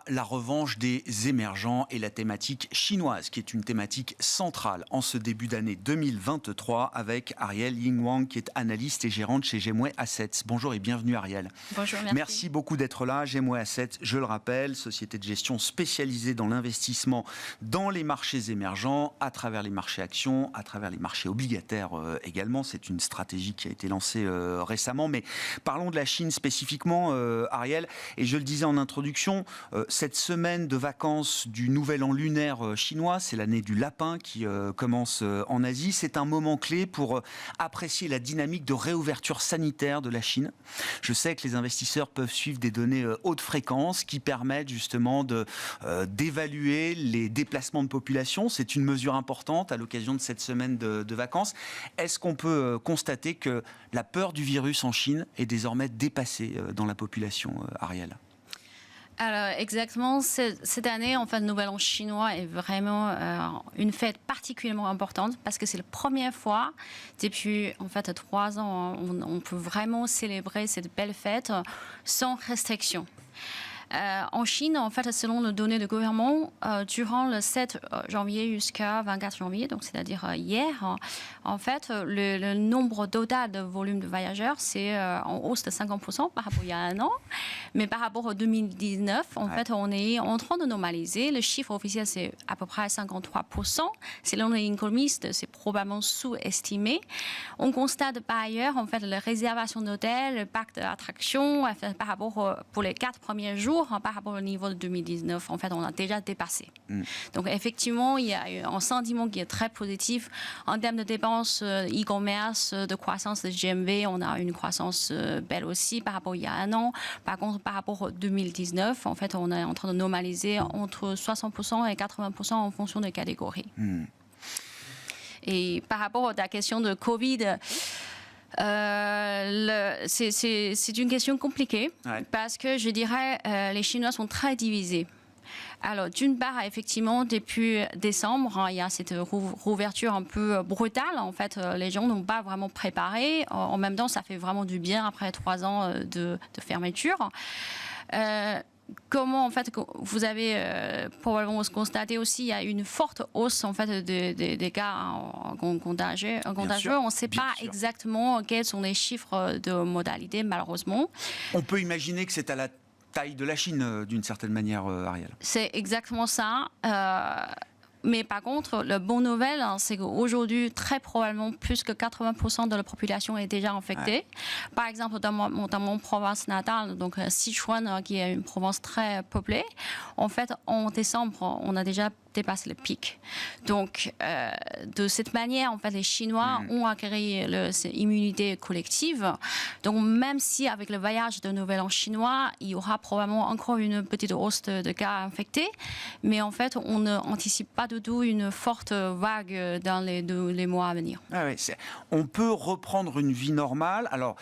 la revanche des émergents et la thématique chinoise, qui est une thématique centrale en ce début d'année 2023 avec Arielle Yingwang, qui est analyste et gérante chez Gemway Assets. Bonjour et bienvenue Arielle. Bonjour, merci. Merci beaucoup d'être là. Gemway Assets, je le rappelle, société de gestion spécialisée dans l'investissement dans les marchés émergents, à travers les marchés actions, à travers les marchés obligataires également. C'est une stratégie qui a été lancée récemment. Mais parlons de la Chine spécifiquement, Arielle. Et je le disais en introduction, cette semaine de vacances du nouvel an lunaire chinois, c'est l'année du lapin qui commence en Asie. C'est un moment clé pour apprécier la dynamique de réouverture sanitaire de la Chine. Je sais que les investisseurs peuvent suivre des données haute fréquence qui permettent justement d'évaluer les déplacements de population. C'est une mesure importante à l'occasion de cette semaine de vacances. Est-ce qu'on peut constater que la peur du virus en Chine est désormais dépassée dans la population, Arielle ? Alors exactement, cette année, en fait, le Nouvel An chinois est vraiment une fête particulièrement importante parce que c'est la première fois depuis en fait 3 ans, on peut vraiment célébrer cette belle fête sans restriction. En Chine, en fait, selon les données du gouvernement, durant le 7 janvier jusqu'à 24 janvier, donc c'est-à-dire hier, en fait, le nombre total de volume de voyageurs, c'est en hausse de 50% par rapport à il y a un an. Mais par rapport à 2019, en fait, on est en train de normaliser. Le chiffre officiel, c'est à peu près 53%. Selon les économistes, c'est probablement sous-estimé. On constate par ailleurs, en fait, la réservation d'hôtels, le parc d'attractions, par rapport pour les 4 premiers jours, par rapport au niveau de 2019, en fait, on a déjà dépassé. Donc, effectivement, il y a un sentiment qui est très positif. En termes de dépenses e-commerce, de croissance de GMV, on a une croissance belle aussi par rapport à il y a un an. Par contre, par rapport à 2019, en fait, on est en train de normaliser entre 60% et 80% en fonction des catégories. Et par rapport à la question de Covid, c'est une question compliquée parce que je dirais les Chinois sont très divisés. Alors, d'une part, effectivement, depuis décembre, il y a cette rouverture un peu brutale. En fait, les gens n'ont pas vraiment préparé. En même temps, ça fait vraiment du bien après 3 ans de fermeture. Comment, en fait, vous avez probablement constaté aussi, il y a une forte hausse, en fait, des cas contagieux. On ne sait pas exactement quels sont les chiffres de modalité, malheureusement. On peut imaginer que c'est à la taille de la Chine, d'une certaine manière, Arielle. C'est exactement ça. Mais par contre, la bonne nouvelle, c'est qu'aujourd'hui, très probablement, plus que 80% de la population est déjà infectée. Par exemple, dans mon province natale, donc Sichuan, qui est une province très peuplée, en fait, en décembre, on a déjà dépassé le pic. Donc, de cette manière, en fait, les Chinois ont acquis cette immunité collective. Donc, même si avec le voyage de Nouvel An chinois, il y aura probablement encore une petite hausse de cas infectés, mais en fait, on n'anticipe pas du tout une forte vague dans les mois à venir. On peut reprendre une vie normale. Alors,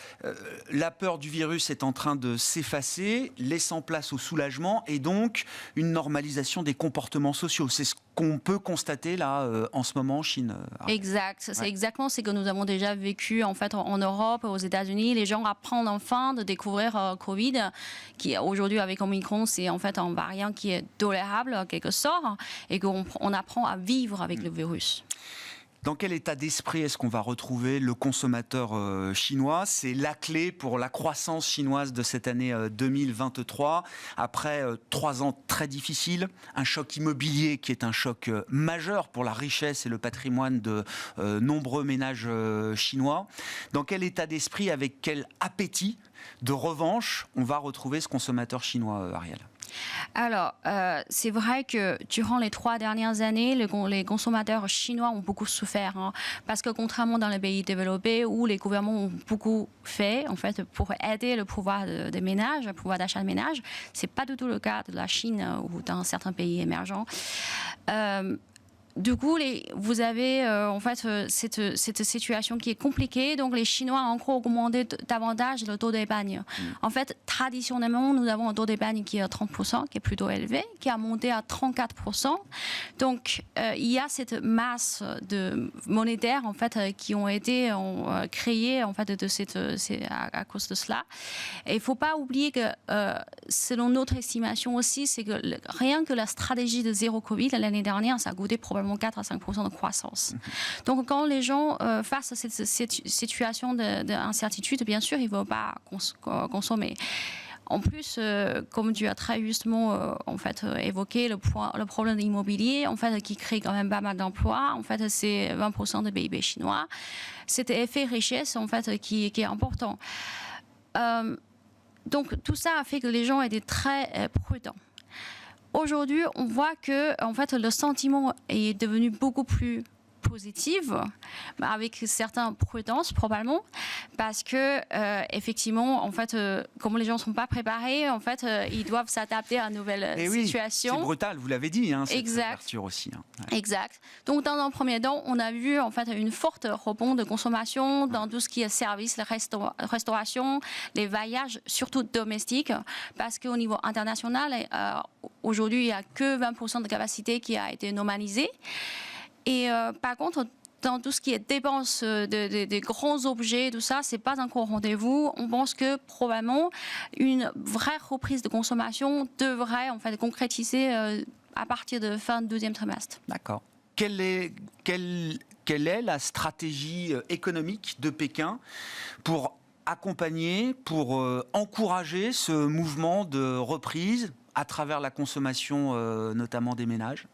la peur du virus est en train de s'effacer, laissant place au soulagement et donc une normalisation des comportements sociaux. C'est ce qu'on peut constater là en ce moment en Chine. Exact, c'est exactement ce que nous avons déjà vécu en fait en Europe, aux États-Unis. Les gens apprennent enfin de découvrir Covid, qui aujourd'hui avec Omicron, c'est en fait un variant qui est tolérable en quelque sorte, et qu'on apprend à vivre avec le virus. Dans quel état d'esprit est-ce qu'on va retrouver le consommateur chinois ? C'est la clé pour la croissance chinoise de cette année 2023. Après 3 ans très difficiles, un choc immobilier qui est un choc majeur pour la richesse et le patrimoine de nombreux ménages chinois. Dans quel état d'esprit, avec quel appétit de revanche, on va retrouver ce consommateur chinois, Arielle ? Alors, c'est vrai que durant les 3 dernières années, les consommateurs chinois ont beaucoup souffert, parce que contrairement dans les pays développés où les gouvernements ont beaucoup fait, en fait, pour aider le pouvoir des ménages, le pouvoir d'achat de ménages, c'est pas du tout le cas de la Chine ou dans certains pays émergents. du coup, vous avez en fait cette situation qui est compliquée. Donc, les Chinois ont encore augmenté davantage le taux d'épargne. En fait, traditionnellement, nous avons un taux d'épargne qui est à 30%, qui est plutôt élevé, qui a monté à 34%. Donc, il y a cette masse de monétaires en fait qui ont été créées en fait à cause de cela. Et il ne faut pas oublier que selon notre estimation aussi, c'est que rien que la stratégie de zéro Covid l'année dernière, ça a coûté probablement 4 à 5% de croissance. Donc, quand les gens face à cette situation d'incertitude, bien sûr, ils ne vont pas consommer. En plus, comme tu as très justement évoqué le problème de l'immobilier, en fait, qui crée quand même pas mal d'emplois. En fait, c'est 20% de PIB chinois. Cet effet richesse, en fait, qui est important. Donc, tout ça a fait que les gens étaient très prudents. Aujourd'hui, on voit que en fait, le sentiment est devenu beaucoup plus positif, avec certaines prudences probablement, parce que effectivement, en fait, comme les gens ne sont pas préparés, en fait, ils doivent s'adapter à une nouvelle situation. Oui, c'est brutal, vous l'avez dit, hein, cette ouverture aussi. Hein. Ouais. Exact. Donc, dans un premier temps, on a vu en fait une forte rebond de consommation dans tout ce qui est services, la restauration, les voyages, surtout domestiques, parce qu'au niveau international, aujourd'hui, il n'y a que 20% de capacité qui a été normalisée. Et par contre, dans tout ce qui est dépenses des grands objets, tout ça, c'est pas encore au rendez-vous. On pense que probablement une vraie reprise de consommation devrait en fait concrétiser à partir de fin deuxième trimestre. D'accord. Quelle est la stratégie économique de Pékin pour accompagner, pour encourager ce mouvement de reprise à travers la consommation, notamment des ménages ?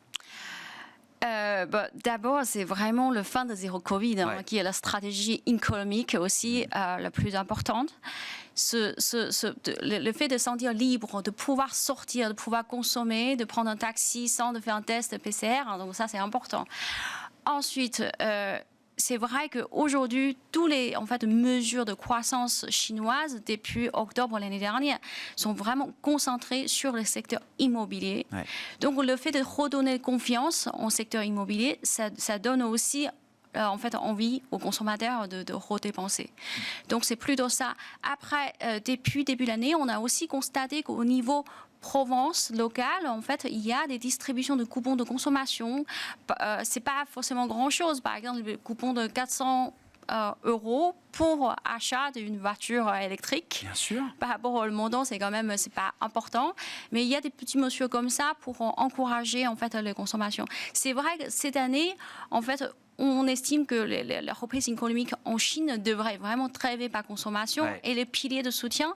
D'abord, c'est vraiment le fin de zéro Covid qui est la stratégie économique aussi la plus importante. Le fait de se sentir libre, de pouvoir sortir, de pouvoir consommer, de prendre un taxi sans de faire un test PCR, donc ça c'est important. Ensuite, c'est vrai qu'aujourd'hui, toutes les mesures de croissance chinoises depuis octobre l'année dernière sont vraiment concentrées sur le secteur immobilier. Ouais. Donc, le fait de redonner confiance au secteur immobilier, ça donne aussi envie aux consommateurs de redépenser. Donc, c'est plutôt ça. Après, depuis début de l'année, on a aussi constaté qu'au niveau Provence locale, en fait, il y a des distributions de coupons de consommation. C'est pas forcément grand-chose. Par exemple, le coupon de 400 euros pour achat d'une voiture électrique. Bien sûr. Par rapport au montant, c'est pas important. Mais il y a des petits mesures comme ça pour encourager en fait les consommations. C'est vrai que cette année, en fait, on estime que la reprise économique en Chine devrait vraiment driver par consommation, et les piliers de soutien,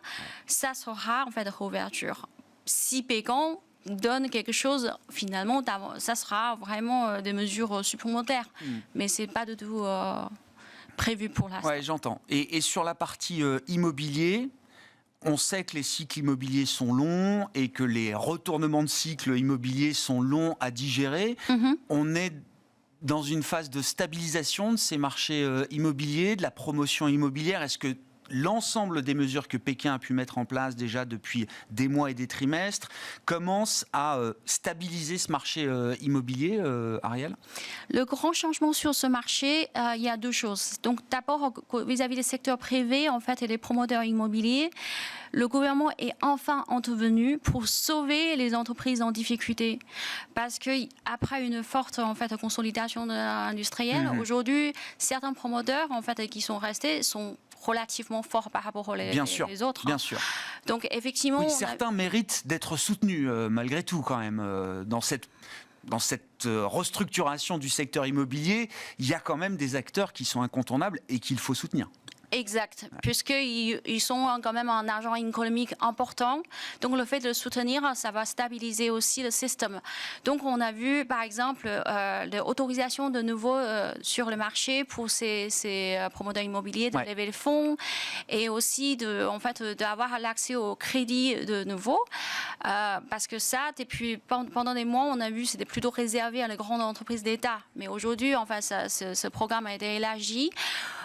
ça sera en fait réouverture. Si Pékin donne quelque chose, finalement, ça sera vraiment des mesures supplémentaires. Mais ce n'est pas du tout prévu pour l'instant. Oui, j'entends. Et sur la partie immobilier, on sait que les cycles immobiliers sont longs et que les retournements de cycles immobiliers sont longs à digérer. On est dans une phase de stabilisation de ces marchés immobiliers, de la promotion immobilière. Est-ce que l'ensemble des mesures que Pékin a pu mettre en place déjà depuis des mois et des trimestres commence à stabiliser ce marché immobilier, Ariel ? Le grand changement sur ce marché, il y a deux choses. Donc d'abord, vis-à-vis des secteurs privés en fait, et des promoteurs immobiliers, le gouvernement est enfin intervenu pour sauver les entreprises en difficulté. Parce qu'après une forte en fait, consolidation industrielle, aujourd'hui, certains promoteurs en fait, qui sont restés sont relativement forts par rapport aux les autres. Bien sûr. Donc effectivement, oui, certains méritent d'être soutenus malgré tout quand même dans cette restructuration du secteur immobilier. Il y a quand même des acteurs qui sont incontournables et qu'il faut soutenir. Exact, puisqu'ils sont quand même un argent économique important. Donc, le fait de le soutenir, ça va stabiliser aussi le système. Donc, on a vu, par exemple, l'autorisation de nouveau sur le marché pour ces promoteurs immobiliers de lever le fonds et aussi d'avoir l'accès au crédit de nouveau. Parce que ça, depuis, pendant des mois, on a vu c'était plutôt réservé à les grandes entreprises d'État. Mais aujourd'hui, ce programme a été élargi.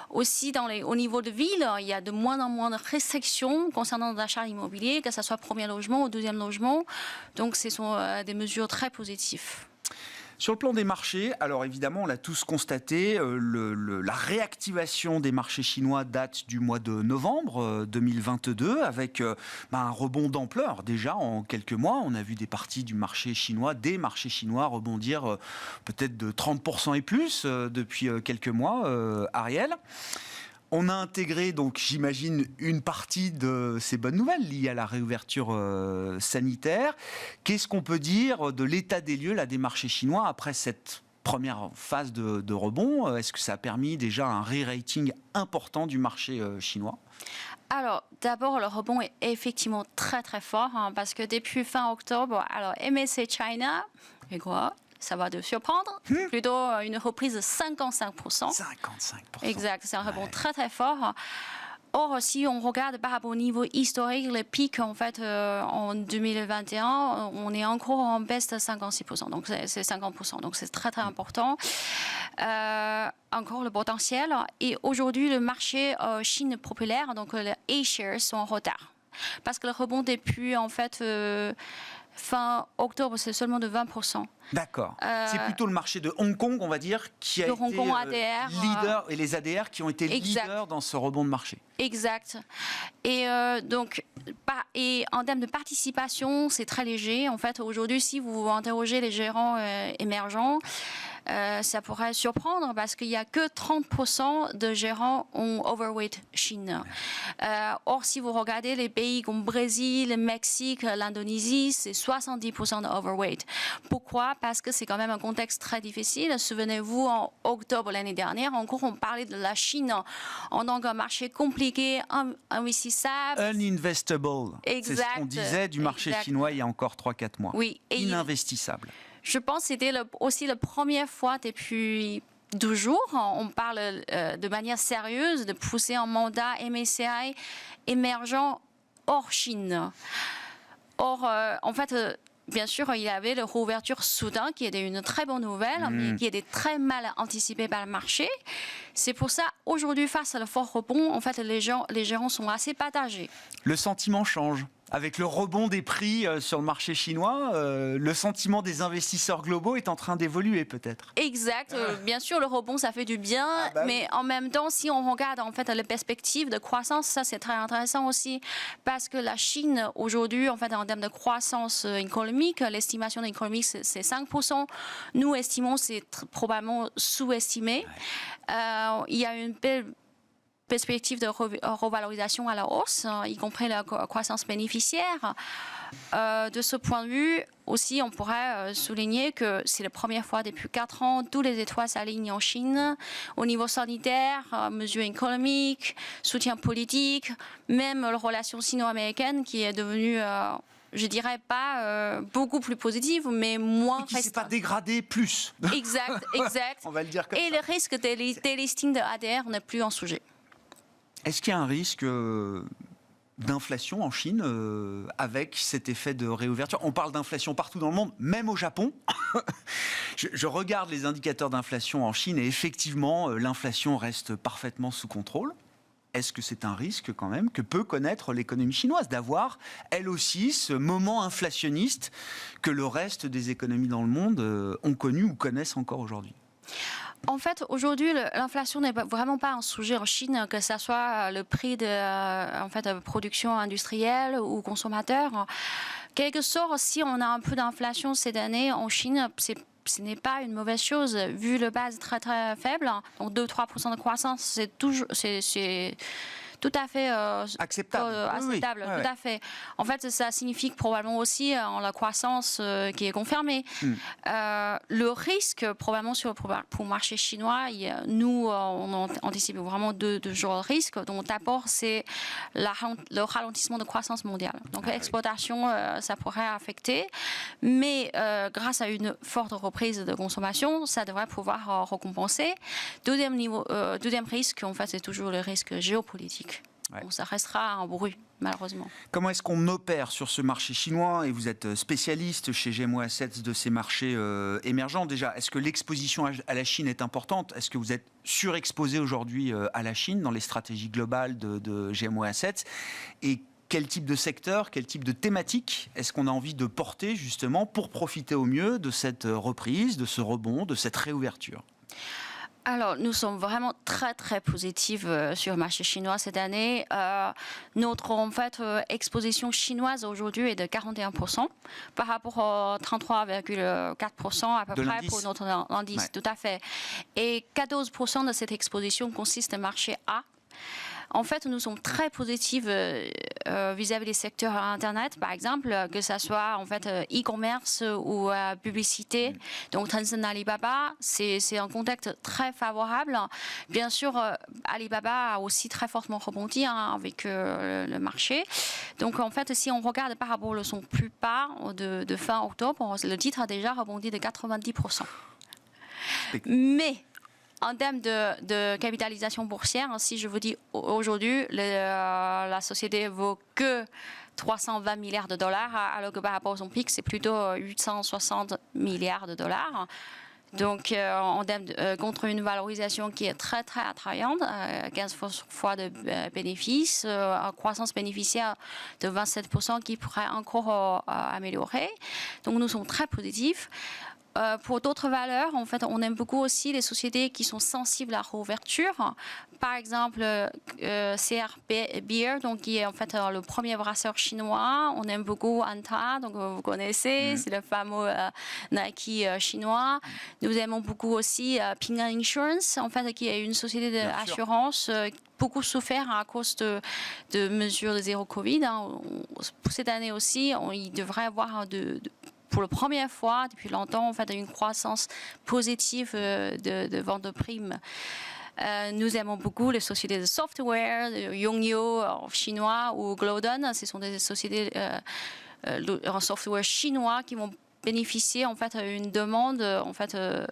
Aussi, au niveau de ville, il y a de moins en moins de restrictions concernant l'achat immobilier, que ce soit premier logement ou deuxième logement. Donc, ce sont des mesures très positives. Sur le plan des marchés, alors évidemment, on l'a tous constaté, la réactivation des marchés chinois date du mois de novembre 2022, avec un rebond d'ampleur. Déjà, en quelques mois, on a vu des parties du marché chinois, des marchés chinois rebondir peut-être de 30% et plus depuis quelques mois, Ariel. On a intégré, donc, j'imagine, une partie de ces bonnes nouvelles liées à la réouverture sanitaire. Qu'est-ce qu'on peut dire de l'état des lieux là, des marchés chinois après cette première phase de rebond? Est-ce que ça a permis déjà un re-rating important du marché chinois? Alors, d'abord, le rebond est effectivement très très fort parce que depuis fin octobre, alors MSCI China, et quoi? Ça va te surprendre, plutôt une reprise de 55%. 55%. Exact, c'est un rebond très très fort. Or, si on regarde par rapport au niveau historique, le pic en fait en 2021, on est encore en baisse de 56%, donc c'est 50%, donc c'est très très important. Encore le potentiel. Et aujourd'hui, le marché Chine populaire, donc les A-shares sont en retard, parce que le rebond depuis en fait fin octobre, c'est seulement de 20%. D'accord. C'est plutôt le marché de Hong Kong, on va dire, qui a été ADR, leader, et les ADR qui ont été leaders dans ce rebond de marché. Exact. Et donc, et en termes de participation, c'est très léger. En fait, aujourd'hui, si vous interrogez les gérants émergents, ça pourrait surprendre parce qu'il n'y a que 30% de gérants ont overweight Chine. Or, si vous regardez les pays comme Brésil, le Mexique, l'Indonésie, c'est 70% de overweight. Pourquoi? Parce que c'est quand même un contexte très difficile. Souvenez-vous, en octobre l'année dernière, encore on parlait de la Chine en tant qu'un marché compliqué, investissable. Uninvestable. Exact. C'est ce qu'on disait du marché chinois il y a encore 3-4 mois. Oui. Et ininvestissable. Je pense que c'était aussi la première fois depuis 12 jours, on parle de manière sérieuse de pousser un mandat MSCI émergent hors Chine. Or, en fait, bien sûr, il y avait la réouverture soudaine qui était une très bonne nouvelle, mais qui était très mal anticipée par le marché. C'est pour ça, aujourd'hui, face à le fort rebond, en fait, les gérants sont assez partagés. Le sentiment change. Avec le rebond des prix sur le marché chinois, le sentiment des investisseurs globaux est en train d'évoluer peut-être. Exact. Bien sûr, le rebond, ça fait du bien, mais en même temps, si on regarde en fait les perspectives de croissance, ça c'est très intéressant aussi, parce que la Chine aujourd'hui, en fait, en termes de croissance économique, l'estimation économique c'est 5%. Nous estimons c'est probablement sous-estimé. Il y a une belle perspective de revalorisation à la hausse, y compris la croissance bénéficiaire. De ce point de vue, aussi, on pourrait souligner que c'est la première fois depuis 4 ans, tous les étoiles s'alignent en Chine, au niveau sanitaire, mesures économiques, soutien politique, même la relation sino-américaine qui est devenue... je dirais pas beaucoup plus positive, mais moins... Et qui ne s'est pas dégradé plus. Exact, exact. On va le dire comme ça. Et le risque des listings de ADR n'est plus un sujet. Est-ce qu'il y a un risque d'inflation en Chine avec cet effet de réouverture? On parle d'inflation partout dans le monde, même au Japon. je regarde les indicateurs d'inflation en Chine et effectivement, l'inflation reste parfaitement sous contrôle. Est-ce que c'est un risque quand même que peut connaître l'économie chinoise d'avoir, elle aussi, ce moment inflationniste que le reste des économies dans le monde ont connu ou connaissent encore aujourd'hui? En fait, aujourd'hui, l'inflation n'est vraiment pas un sujet en Chine, que ce soit le prix de production industrielle ou consommateur. Quelque sorte, si on a un peu d'inflation cette année en Chine, ce n'est pas une mauvaise chose, vu le base très très faible. Donc 2-3% de croissance, c'est tout à fait acceptable. Oui. Tout à fait. En fait, ça signifie que probablement aussi la croissance qui est confirmée. Le risque, probablement pour le marché chinois, nous, on anticipe vraiment deux genres de risques. Donc, d'abord, c'est le ralentissement de croissance mondiale. Donc, l'exportation, ça pourrait affecter. Mais grâce à une forte reprise de consommation, ça devrait pouvoir recompenser. Deuxième risque, en fait, c'est toujours le risque géopolitique. Ouais. Donc ça restera un bruit, malheureusement. Comment est-ce qu'on opère sur ce marché chinois? Et vous êtes spécialiste chez GMO Assets de ces marchés émergents. Déjà, est-ce que l'exposition à la Chine est importante? Est-ce que vous êtes surexposé aujourd'hui à la Chine dans les stratégies globales de GMO Assets? Et Quel type de secteur, quel type de thématique est-ce qu'on a envie de porter justement pour profiter au mieux de cette reprise, de ce rebond, de cette réouverture? Alors, nous sommes vraiment très, très positifs sur le marché chinois cette année. Notre exposition chinoise aujourd'hui est de 41% par rapport au 33,4% à peu près pour notre indice. Ouais. Tout à fait. Et 14% de cette exposition consiste au marché A. En fait, nous sommes très positifs vis-à-vis des secteurs Internet, par exemple, que ce soit e-commerce ou publicité. Donc, Tencent, Alibaba, c'est un contexte très favorable. Bien sûr, Alibaba a aussi très fortement rebondi avec le marché. Donc, en fait, si on regarde par rapport à son plus bas de fin octobre, le titre a déjà rebondi de 90%. Mais en termes de capitalisation boursière, si je vous dis aujourd'hui, la société vaut que 320 milliards de dollars, alors que par rapport à son pic, c'est plutôt 860 milliards de dollars. Donc, en termes contre une valorisation qui est très, très attrayante, 15 fois de bénéfices, croissance bénéficiaire de 27% qui pourrait encore améliorer. Donc, nous sommes très positifs. Pour d'autres valeurs, en fait, on aime beaucoup aussi les sociétés qui sont sensibles à la réouverture. Par exemple, CR Beer, donc qui est en fait le premier brasseur chinois. On aime beaucoup Anta, donc vous connaissez, c'est le fameux Nike chinois. Nous aimons beaucoup aussi Ping An Insurance, en fait, qui est une société d'assurance beaucoup souffert à cause de mesures de zéro Covid. Pour cette année aussi, il devrait y avoir pour la première fois depuis longtemps, en fait, une croissance positive de vente de primes. Nous aimons beaucoup les sociétés de software, Yongyo chinois ou Glodon. Ce sont des sociétés en software chinois qui vont bénéficier en fait d'une demande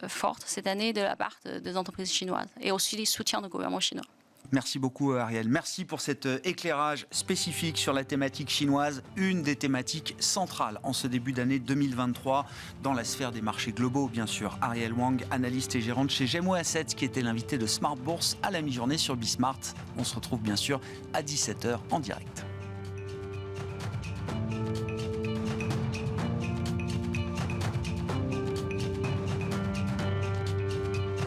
forte cette année de la part des entreprises chinoises et aussi les soutiens du gouvernement chinois. Merci beaucoup Ariel. Merci pour cet éclairage spécifique sur la thématique chinoise, une des thématiques centrales en ce début d'année 2023 dans la sphère des marchés globaux, bien sûr. Ariel Wang, analyste et gérante chez Gemway Assets, qui était l'invité de Smart Bourse à la mi-journée sur Bismart. On se retrouve bien sûr à 17h en direct.